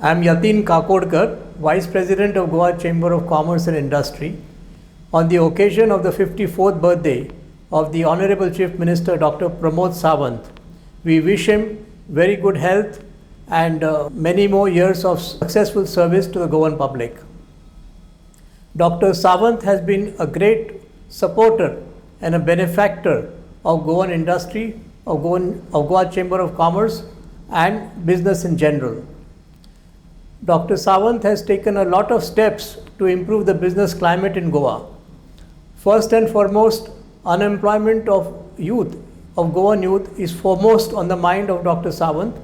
I am Yatin Kakodkar, Vice President of Goa Chamber of Commerce and Industry. On the occasion of the 54th birthday of the Honorable Chief Minister Dr. Pramod Sawant, we wish him very good health and many more years of successful service to the Goan public. Dr. Sawant has been a great supporter and a benefactor of Goan industry, of Goa Chamber of Commerce and business in general. Dr. Sawant has taken a lot of steps to improve the business climate in Goa. First and foremost, unemployment of youth, of Goan youth, is foremost on the mind of Dr. Sawant,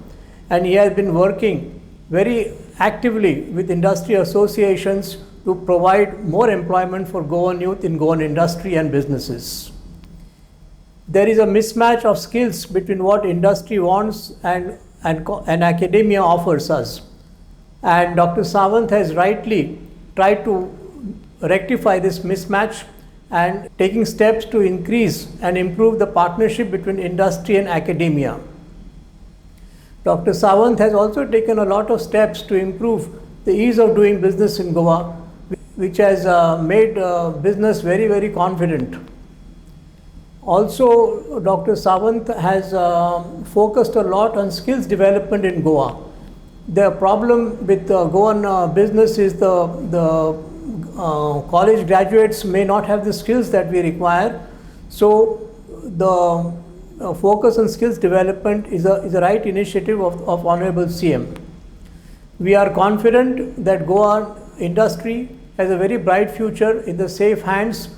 and he has been working very actively with industry associations to provide more employment for Goan youth in Goan industry and businesses. There is a mismatch of skills between what industry wants and academia offers us. And Dr. Sawant has rightly tried to rectify this mismatch and taking steps to increase and improve the partnership between industry and academia. Dr. Sawant has also taken a lot of steps to improve the ease of doing business in Goa, which has made business very, very confident. Also, Dr. Sawant has focused a lot on skills development in Goa. The problem with Goan business is the college graduates may not have the skills that we require. So the focus on skills development is a right initiative of Honorable CM. We are confident that Goa industry has a very bright future in the safe hands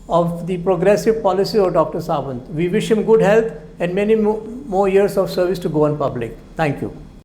of the progressive policy of Dr. Sawant. We wish him good health and many more years of service to Goan public. Thank you.